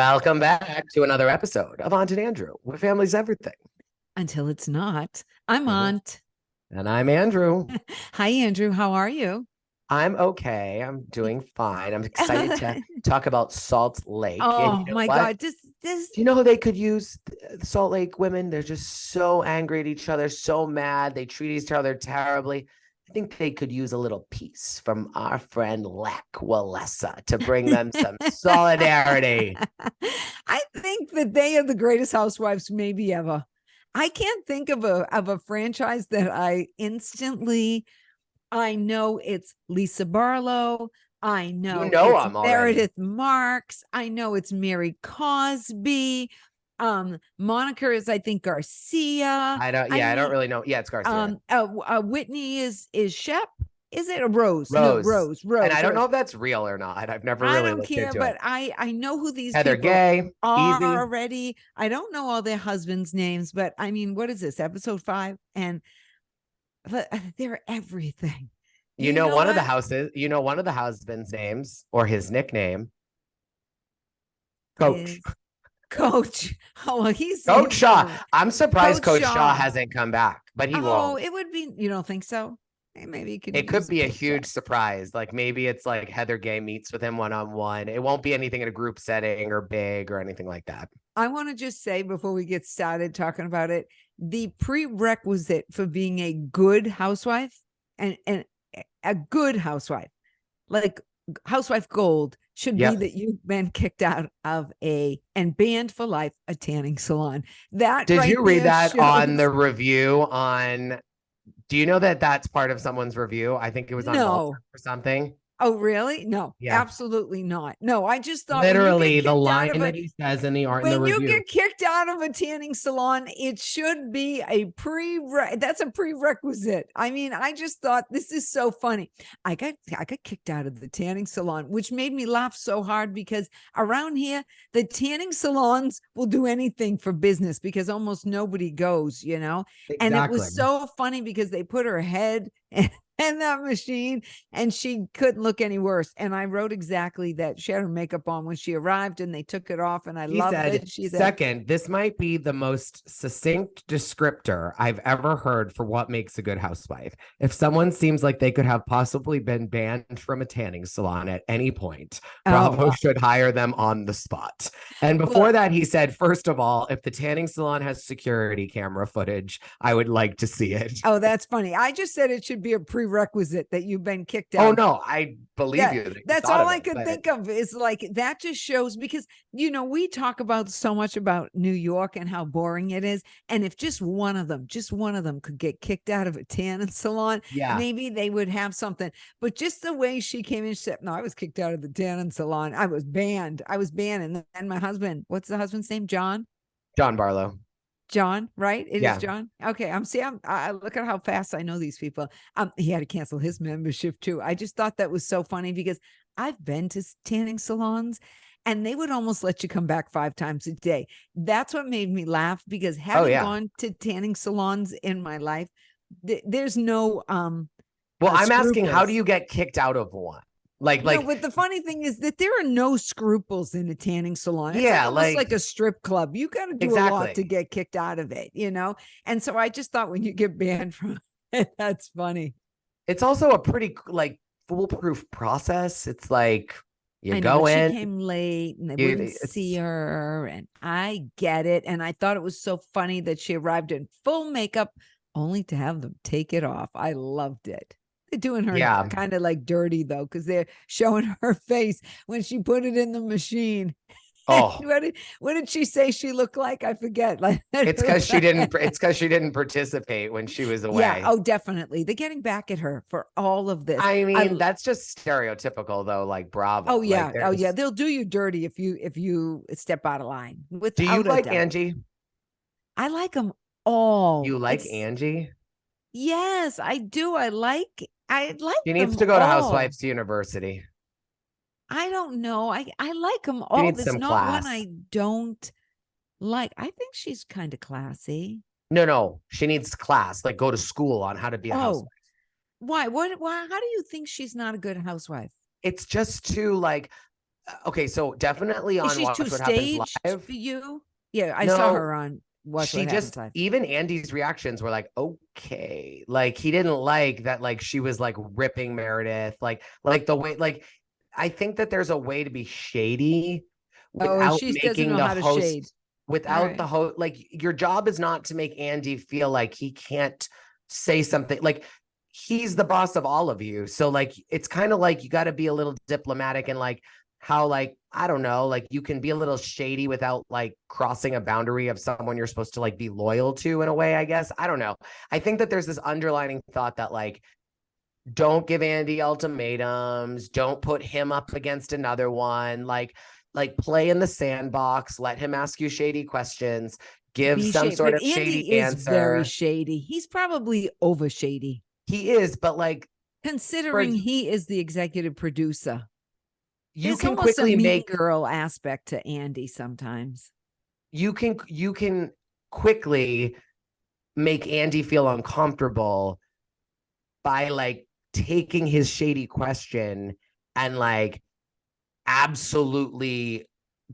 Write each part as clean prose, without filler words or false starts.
Welcome back to another episode of Aunt and Andrew, where family's everything. Until it's not. I'm Aunt. And I'm Andrew. Hi, Andrew. How are you? I'm okay. I'm doing fine. I'm excited to talk about Salt Lake. And you Oh know my what? God. This Do you know who they could use? The Salt Lake women. They're just so angry at each other, so mad. They treat each other terribly. I think they could use a little piece from our friend Lek Walesa to bring them some solidarity. I think that they are the greatest housewives maybe ever. I can't think of a franchise that I know it's Lisa Barlow. I You know know it's them already. Meredith Marks. I know it's Mary Cosby. Monica is, I think, Garcia. I don't really know. Yeah, it's Garcia. Whitney is Shep. Is it a Rose? No, Rose. And I don't know Rose. if that's real or not. I've never I really don't looked care, into it. but I know who these Heather people Gay, are easy. already. I don't know all their husbands' names, but I mean, what is this, episode 5? And they're everything. You You know know one of the what? houses, you know one of the husband's names or his nickname, Coach. Is Coach. Oh, well, Coach he's Shaw. going. I'm surprised Coach Coach Shaw Shaw. hasn't come back, but he Oh, won't. it would be. You don't think so? Maybe you could It could use be a Coach Shaw. huge surprise. Like maybe it's like Heather Gay meets with him one-on-one. It won't be anything in a group setting or big or anything like that. I want to just say before we get started talking about it, the prerequisite for being a good housewife and a good housewife, like housewife gold, should be Yep. that you've been kicked out of and banned for life a tanning salon. That Did right you read there that on shows. the review on do you know that that's part of someone's review? I think it was on Malta No. or something. Oh, really? No, Yeah. absolutely not. No, I just thought when you get Literally, the kicked out line of a that he says in the art in the when you review. get kicked out of a tanning salon, it should be that's a prerequisite. I mean, I just thought this is so funny. I got kicked out of the tanning salon, which made me laugh so hard because around here, the tanning salons will do anything for business because almost nobody goes, you know? And it Exactly. was so funny because they put her head in that machine and she couldn't look any worse. And I wrote exactly that. She had her makeup on when she arrived and they took it off. And I He loved said, it. She said, second, this might be the most succinct descriptor I've ever heard for what makes a good housewife. If someone seems like they could have possibly been banned from a tanning salon at any point, Bravo should hire them on the spot. And before that, he said, first of all, if the tanning salon has security camera footage, I would like to see it. Oh, that's funny. I just said it should be a prerequisite that you've been kicked Oh, out. no, I believe you. That you That's thought all of I it, could but think of is like that just shows because we talk about so much about New York and how boring it is. And if just one of them could get kicked out of a tanning salon, yeah, maybe they would have something. But just the way she came in, she said, no, I was kicked out of the tanning salon. I was banned. And then my husband, what's the husband's name? John? John Barlow. John, right? It is Yeah. John. Okay. I look at how fast I know these people. He had to cancel his membership too. I just thought that was so funny because I've been to tanning salons and they would almost let you come back 5 times a day. That's what made me laugh because having gone to tanning salons in my life, there's no well, I'm asking, how do scruples. you get kicked out of one? No, but the funny thing is that there are no scruples in a tanning salon. It's yeah, almost like a strip club. You got to do a lot to exactly. get kicked out of it, you know? And so I just thought when you get banned from it, that's funny. It's also a pretty like foolproof process. It's like you I know, go but she in, came late and they wouldn't see her. And I get it. And I thought it was so funny that she arrived in full makeup only to have them take it off. I loved it. They're doing her kind of like dirty though, because they're showing her face when she put it in the machine. oh, what did she say she looked like? I forget. Like it's because she didn't. It's because she didn't participate when she was away. Yeah. Oh, definitely. They're getting back at her for all of this. I mean, that's just stereotypical though. Like Bravo. Oh yeah. Like, Oh yeah. They'll do you dirty if you step out of line. Do you Without a like doubt. Angie? I like them all. You like Angie? Yes, I do. I like She needs them to go to all. Housewives University. I don't know. I like them She all. needs There's some not one class. I don't like. I think she's kind of classy. No. She needs class. Like go to school on how to be a housewife. Why? Why? How do you think she's not a good housewife? It's just too like Okay, so definitely Is on she Watch too What Happens staged Live. for you? Yeah, I saw No, her on Watch she What Happens just, Live. even Andy's reactions were like, okay, like he didn't like that, like she was like ripping Meredith, like the way, like I think that there's a way to be shady Oh, and without she doesn't making know the how to shade. host, without the Right. host, like your job is not to make Andy feel like he can't say something, like he's the boss of all of you. So like it's kind of like you got to be a little diplomatic and like how, like I don't know, like you can be a little shady without like crossing a boundary of someone you're supposed to like be loyal to in a way, I guess. I don't know. I think that there's this underlining thought that like don't give Andy ultimatums, don't put him up against another one, like play in the sandbox, let him ask you shady questions, give Be some shady. sort But of shady Andy is very answer. shady. He's probably over shady, He is, but like for considering he is the executive producer. you There's can almost a quickly mean make girl aspect to Andy sometimes. you can quickly make Andy feel uncomfortable by like taking his shady question and like absolutely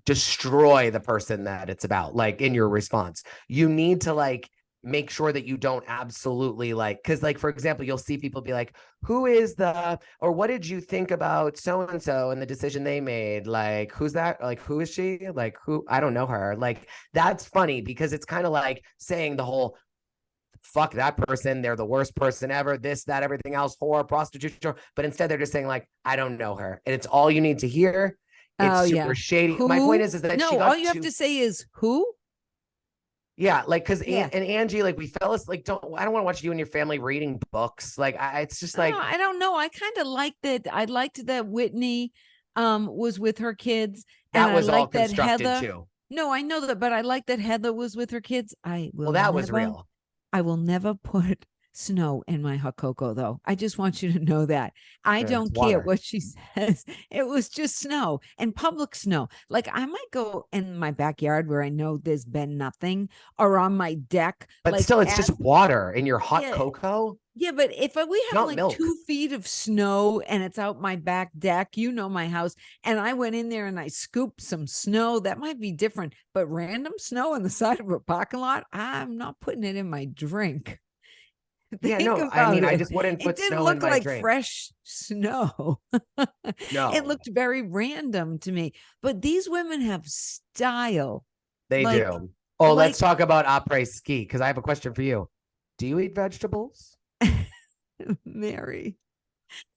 destroy the person that it's about, like in your response. You need to like make sure that you don't absolutely like, because like for example, you'll see people be like, who is the, or what did you think about so and so and the decision they made, like who's that, like who is she, like who, I don't know her, like that's funny because it's kind of like saying the whole fuck that person, they're the worst person ever, this, that, everything else, whore, prostitute, but instead they're just saying like, I don't know her, and it's all you need to hear. It's Oh, super yeah. shady. My point Who? is that she No, all got you have too, to say is who? yeah, like because Yeah. and Angie, like we fellas, like I don't want to watch you and your family reading books. Like it's just Oh, like I don't know. I kind of liked that. I liked that Whitney was with her kids, and that I was all liked that constructed Heather. too. No, I know that, but I like that Heather was with her kids. Well, that was real. I will never put snow in my hot cocoa, though. I just want you to know that. I It's don't care water. what she says. It was just snow and public snow. Like I might go in my backyard where I know there's been nothing, or on my deck, But like still, it's at just water in your hot yeah, cocoa. yeah, but if we It's have not like milk. 2 feet of snow and it's out my back deck, you know my house, and I went in there and I scooped some snow, that might be different. But random snow on the side of a parking lot, I'm not putting it in my drink. Yeah, Think no, I mean, about I it. just wouldn't It put didn't snow in look my like drink. fresh snow. It No, looked very random to me. But these women have style. they Like, do. Oh, let's like talk about après ski because I have a question for you. Do you eat vegetables? Mary.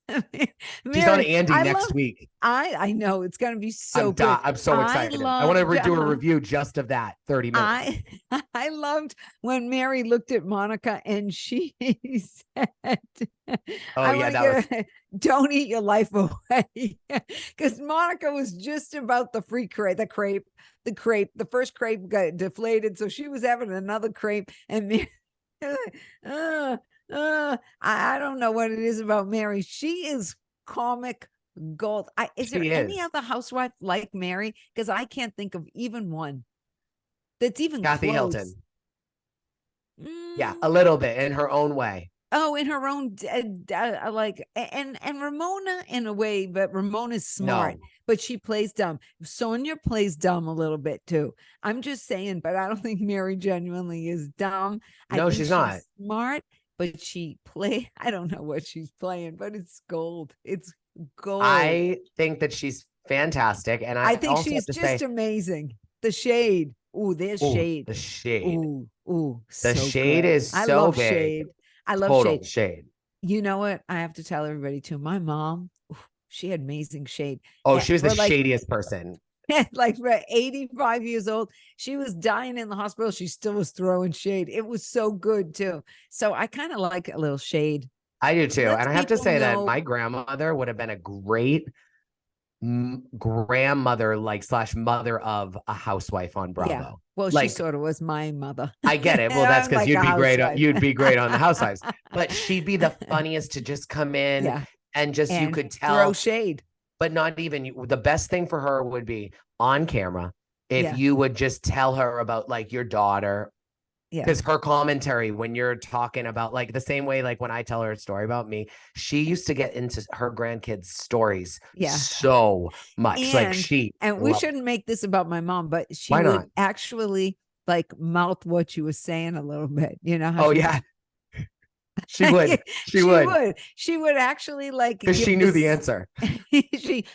She's on Mary, Andy I next love week. I know it's gonna be so good. I'm so I excited. I want to loved do a review just of that 30 minutes. I I loved when Mary looked at Monica and she said, Oh I yeah, want to that was don't eat your life away. Because Monica was just about the free crepe, the first crepe got deflated. So she was having another crepe and Mary, uh, I don't know what it is about Mary. She is comic gold. Is there she any is. other housewife like Mary? Because I can't think of even one that's even Kathy close. Hilton. Yeah, a Mm, little bit in her own way. oh, in her own like and Ramona in a way, but Ramona's smart, No, but she plays dumb. Sonia plays dumb a little bit too. I'm just saying, but I don't think Mary genuinely is dumb. I no, think she's not. she's smart, but she play. I don't know what she's playing, but it's gold. It's gold. I think that she's fantastic. And I I think also have she's to just say, amazing. The shade. Ooh, there's oh, shade. the shade. Ooh, ooh, The so shade good. is I so love big. shade. I love Total shade. shade. You know what? I have to tell everybody too. My mom, she had amazing shade. Oh, she was the For like, shadiest person. like for 85 years old, she was dying in the hospital. She still was throwing shade. It was so good too. So I kind of like a little shade. I do too. Lets And I have to people say that know. my grandmother would have been a great grandmother, like slash mother of a housewife on Yeah. Bravo. Well, she Like sort of was my mother. I get it. Well, that's I'm because like you'd a be great. housewife. You'd be great on the Housewives, but she'd be the funniest to just come in Yeah. and just you And could throw tell, shade. but not even the best thing for her would be on camera if Yeah. you would just tell her about like your daughter Yeah. Because her commentary, when you're talking about like the same way, like when I tell her a story about me, she used to get into her grandkids' stories Yeah. so much. Like And we shouldn't make this about my mom, but she Why would not? actually like mouth what you were saying a little bit. You know how Oh she yeah, she would. She would. She would actually like Because she give knew the this. answer. she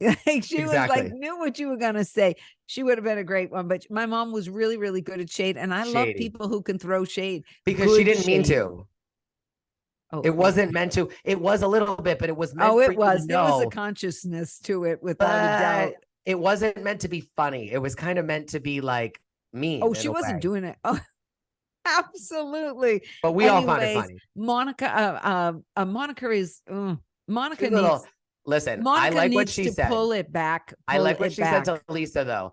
like she was like Exactly. knew what you were gonna say. She would have been a great one. But my mom was really, really good at shade, and I love Shady. people who can throw shade. Because she Good didn't mean shade. to. Oh, It wasn't meant to. It was a little bit, but it was meant oh, for it you to was. There was a know. consciousness to it, without a But doubt. it wasn't meant to be funny. It was kind of meant to be like Oh, mean in she a wasn't way. doing it. Oh, absolutely. But we all found it Anyways, funny. Monica is Monica She's a little. needs Listen, I Monica like what needs she to said. pull it back. I Pull like what it she said back. to Lisa though.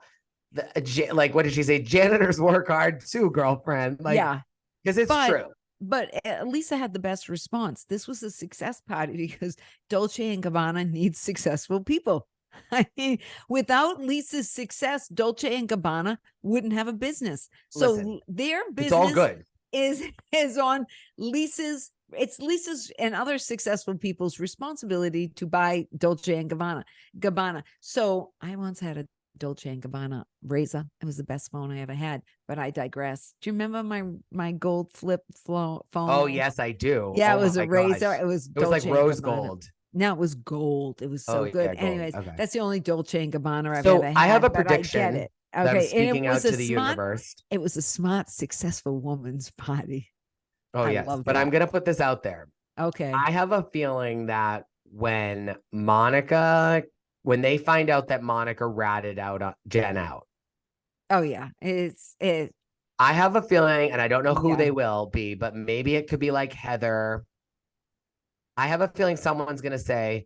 Like, what did she say? Janitors work hard too, girlfriend. Like, Yeah. because it's But true. Lisa had the best response. This was a success party because Dolce and Gabbana needs successful people. I mean, without Lisa's success, Dolce and Gabbana wouldn't have a business. So Listen, their it's all business good. is on Lisa's. It's Lisa's and other successful people's responsibility to buy Dolce and Gabbana. So I once had a Dolce and Gabbana razor. It was the best phone I ever had, but I digress. Do you remember my gold flip phone? Oh yes, I do. Yeah, Oh it was a my razor. gosh, It was it was like Dolce and rose Gabbana. gold. No, it was gold. It was so Oh good. yeah, gold. Anyways, Okay. that's the only Dolce and Gabbana I've So ever I have a had, but I get prediction it. that I'm Okay, and speaking out to the universe. it was a smart, successful woman's party. Oh I yes, love but I'm that. gonna put this out there. Okay. I have a feeling that when they find out that Monica ratted out Jen out, Oh yeah, it. I have a feeling, and I don't know who Yeah. they will be, but maybe it could be like Heather. I have a feeling someone's gonna say,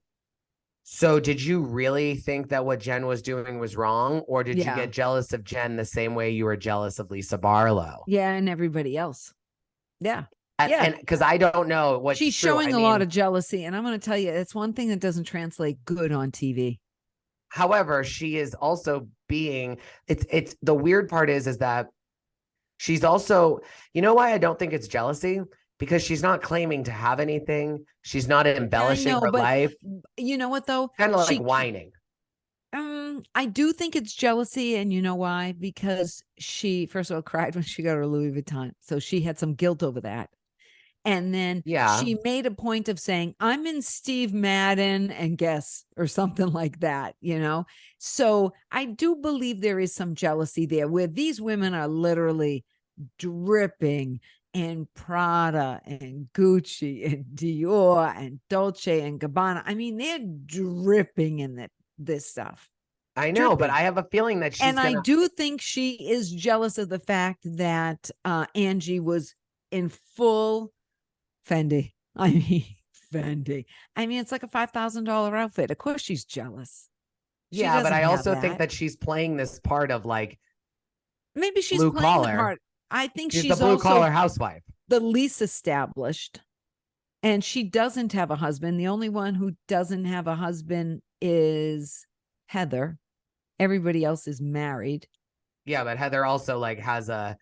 so did you really think that what Jen was doing was wrong? Or did you Yeah. get jealous of Jen the same way you were jealous of Lisa Barlow? Yeah, and everybody else. Yeah. And because I don't know what's She's true. showing a lot of jealousy. And I'm going to tell you, it's one thing that doesn't translate good on TV. However, she is also being, it's the weird part is that she's also, you know why I don't think it's jealousy? Because she's not claiming to have anything. She's not embellishing her life. You know what though? Kind of like whining. I do think it's jealousy, and you know why? Because she, first of all, cried when she got her Louis Vuitton, so she had some guilt over that. And then she made a point of saying, I'm in Steve Madden and guess, or something like that, you know? So I do believe there is some jealousy there where these women are literally dripping in Prada and Gucci and Dior and Dolce and Gabbana. I mean, they're dripping in this stuff. I know, but I have a feeling that she's I do think she is jealous of the fact that Angie was in full Fendi. I mean, Fendi. I mean, it's like a $5,000 outfit. Of course she's jealous. Yeah, but I also think that she's playing this part of like, maybe she's playing the part. I think she's the blue collar housewife, the least established, and she doesn't have a husband. The only one who doesn't have a husband is Heather. Everybody else is married. Yeah, but Heather also like has a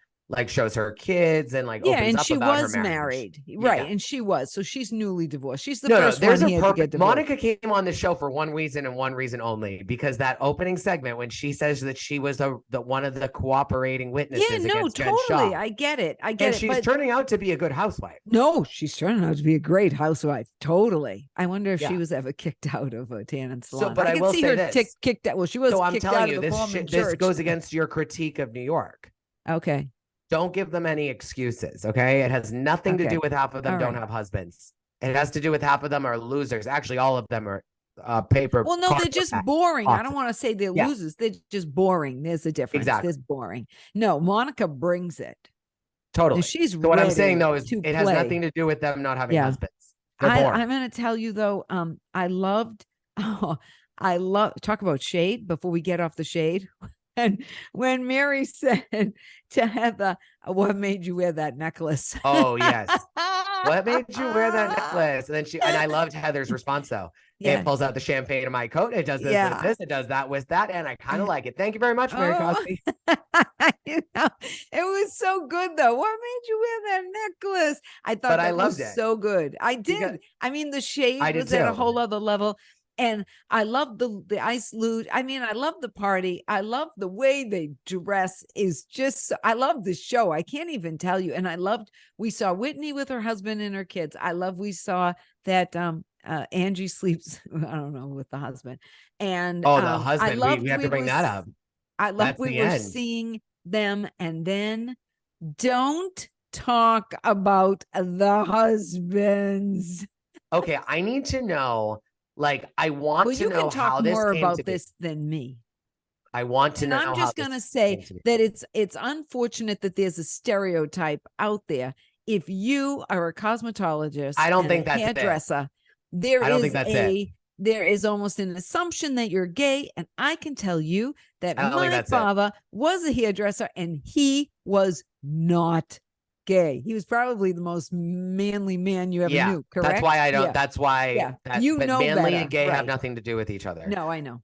shows her kids and like yeah, opens and up she about was her married, right? Yeah. And she was, so she's newly divorced. She's the first one here to get divorced. Monica came on the show for one reason and one reason only, because that opening segment when she says that she was the one of the cooperating witnesses. Yeah, no, against totally. Jen Shaw. I get it. And she's turning out to be a good housewife. No, she's turning out to be a great housewife. Totally. I wonder if she was ever kicked out of a tanning salon. So, but I will say this. Kicked out. Well, she was. So I'm kicked telling out you, of the this goes against your critique of New York. Okay. Don't give them any excuses, okay? It has nothing to do with half of them don't have husbands. It has to do with half of them are losers. Actually, all of them are paper. Well, no, they're just boring. I don't want to say they're losers. They're just boring. There's a difference. Exactly. There's boring. No, Monica brings it. Totally. She's so what I'm saying though is it has nothing to do with them not having husbands. I'm going to tell you though. I loved. Talk about shade before we get off the shade. And when Mary said to Heather, what made you wear that necklace? Oh, yes. What made you wear that necklace? And then and I loved Heather's response though. Yeah. It pulls out the champagne in my coat. It does this with this. It does that with that. And I kind of like it. Thank you very much, Mary Oh, Cosby. it was so good though. What made you wear that necklace? I thought But I that was loved it. so good. I did. I mean, the shade was at a whole other level. And I love the ice loot. I mean, I love the party. I love the way they dress is just, I love the show. I can't even tell you. And we saw Whitney with her husband and her kids. We saw that Angie sleeps, I don't know, with the husband. And the husband, we have to bring that up. I love we were seeing them. And then don't talk about the husbands. Okay, I need to know. Like, I want to know how this more about this than me. I want to know. I'm just going to say that it's unfortunate that there's a stereotype out there. If you are a cosmetologist, I don't think that's hairdresser, there is almost an assumption that you're gay. And I can tell you that my father was a hairdresser and he was not gay. He was probably the most manly man you ever knew. Correct. That's why I don't. That's why manly better, and gay have nothing to do with each other. No, I know.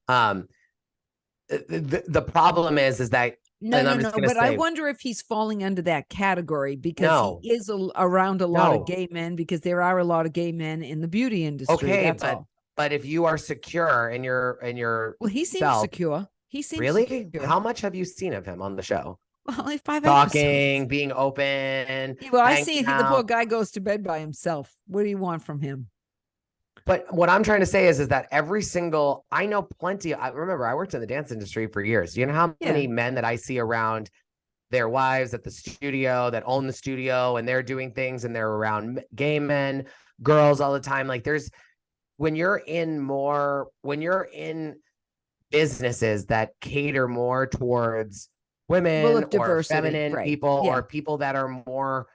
The problem is that no. But I wonder if he's falling under that category because he is around a lot of gay men, because there are a lot of gay men in the beauty industry. Okay, but if you are secure in your he seems secure. He seems really secure. How much have you seen of him on the show? Well, only 5 talking, episodes. Being open. Well, I see the poor guy goes to bed by himself. What do you want from him? But what I'm trying to say is that I know plenty. I remember I worked in the dance industry for years. You know how many men that I see around their wives at the studio that own the studio and they're doing things and they're around gay men, girls all the time. Like when you're in businesses that cater more towards women or feminine people or people that are more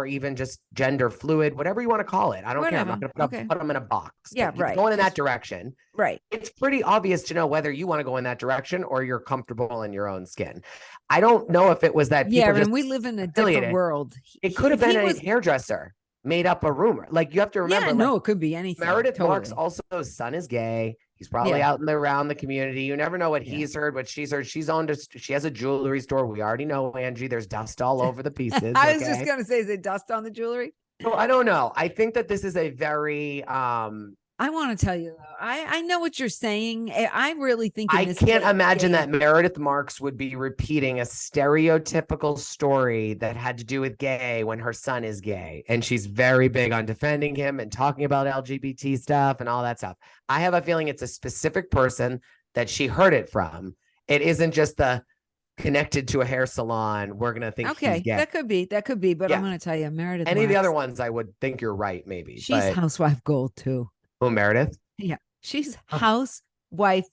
even just gender fluid, whatever you want to call it. I don't care. I'm not going to put them in a box. Yeah, right. Going in that direction. Right. It's pretty obvious to know whether you want to go in that direction or you're comfortable in your own skin. I don't know if it was that. And we live in a different world. It could have been a hairdresser made up a rumor. Like, you have to remember. Yeah, it could be anything. Meredith Marks also, his son is gay. He's probably out around the community. You never know what he's heard, what she's heard. She has a jewelry store. We already know, Angie, there's dust all over the pieces. I was just going to say, is it dust on the jewelry? So I don't know. I think that this is a very, I want to tell you, though, I know what you're saying. I really think I can't imagine that Meredith Marks would be repeating a stereotypical story that had to do with gay when her son is gay. And she's very big on defending him and talking about LGBT stuff and all that stuff. I have a feeling it's a specific person that she heard it from. It isn't just connected to a hair salon. We're going to think he's gay. That could be. But I'm going to tell you, Meredith Any Marks, of the other ones, I would think you're right, maybe. She's housewife gold, too. Oh, Meredith? Yeah, she's housewife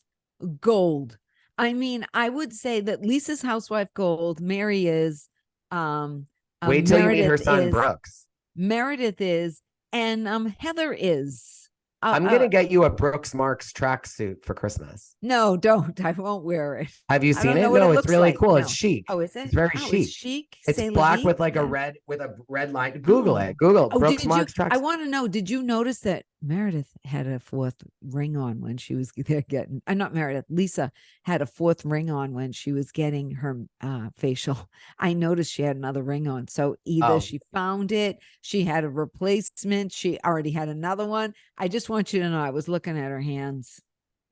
gold. I mean, I would say that Lisa's housewife gold. Mary is. Wait till you meet her son, Brooks. Meredith is, and Heather is. I'm going to get you a Brooks Marks tracksuit for Christmas. No, don't. I won't wear it. Have you seen it? No, it's really cool. No. It's chic. Oh, is it? It's very chic. It's chic. It's black with like a red line. Google it. Google Brooks Marks tracksuit. I want to know, did you notice that Meredith had a 4th ring on when she was getting, not Meredith, Lisa had a 4th ring on when she was getting her facial. I noticed she had another ring on. So either she found it, she had a replacement, she already had another one. I just want you to know, I was looking at her hands.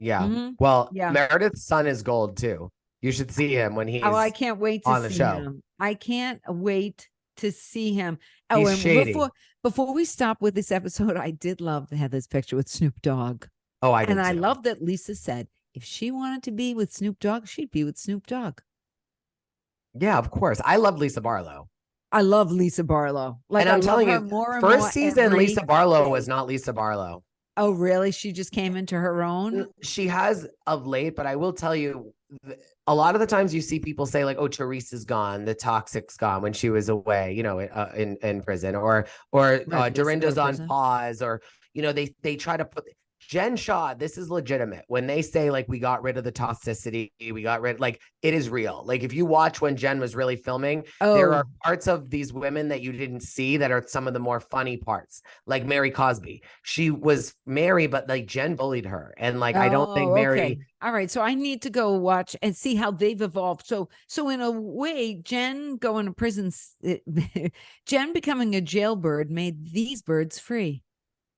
Yeah. Mm-hmm. Well, Meredith's son is gold too. You should see him when he's I can't wait to see him. I can't wait to see him. Oh, and shady. Before we stop with this episode, I did love Heather's picture with Snoop Dogg. Oh, I did. And I love that Lisa said if she wanted to be with Snoop Dogg, she'd be with Snoop Dogg. Yeah, of course. I love Lisa Barlow. I love Lisa Barlow. Like, and I'm telling you, first season, Lisa Barlow was not Lisa Barlow. Oh, really? She just came into her own? She has of late, but I will tell you, a lot of the times you see people say like, oh, Teresa's gone, the toxic's gone when she was away, in prison, or Dorinda's on pause, or, they try to Jen Shaw, this is legitimate. When they say like we got rid of the toxicity, we got rid, like it is real. Like if you watch when Jen was really filming, there are parts of these women that you didn't see that are some of the more funny parts. Like Mary Cosby. She was Mary, but like Jen bullied her. And like I don't think Mary. All right. So I need to go watch and see how they've evolved. So in a way, Jen going to prison, Jen becoming a jailbird made these birds free.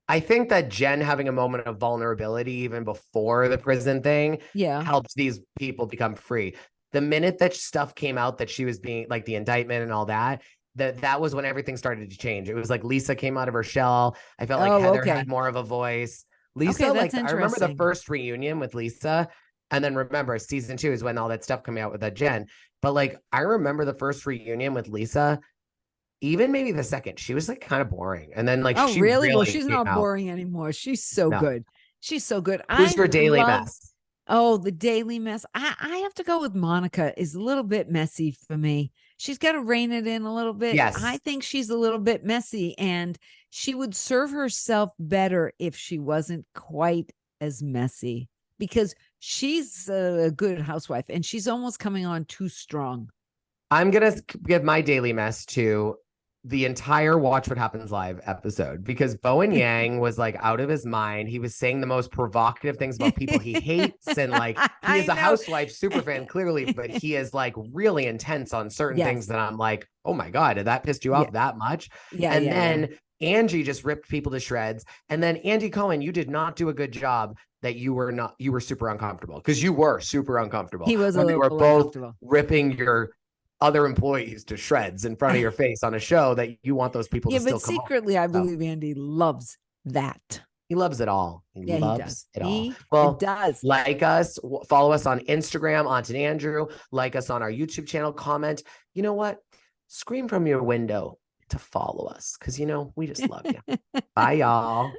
I think that Jen having a moment of vulnerability even before the prison thing helps these people become free. The minute that stuff came out that she was being like the indictment and all that, that was when everything started to change. It was like Lisa came out of her shell. I felt like Heather had more of a voice. Lisa, like I remember the first reunion with Lisa, and then remember season 2 is when all that stuff coming out with that Jen. But like I remember the first reunion with Lisa. Even maybe the second, she was like kind of boring. And then like, she really? Well, she's not boring anymore. She's so good. She's so good. Who's your daily mess? Oh, the daily mess. I have to go with Monica. Is a little bit messy for me. She's got to rein it in a little bit. Yes. I think she's a little bit messy, and she would serve herself better if she wasn't quite as messy, because she's a good housewife and she's almost coming on too strong. I'm going to give my daily mess to the entire Watch What Happens Live episode, because Bowen Yang was like out of his mind. He was saying the most provocative things about people he hates. And like, he is a housewife super fan, clearly, but he is like really intense on certain things that I'm like, oh my God, did that piss you off that much? And then Angie just ripped people to shreds. And then Andy Cohen, you did not do a good job that you were super uncomfortable, because you were super uncomfortable. He was when we were both ripping your other employees to shreds in front of your face on a show that you want those people to still come home. Secretly, I believe Andy loves that. He loves it all. He loves it all. Well, does. Like us, follow us on Instagram, Aunt and Andrew, like us on our YouTube channel, comment. You know what? Scream from your window to follow us, because, you know, we just love you. Bye, y'all.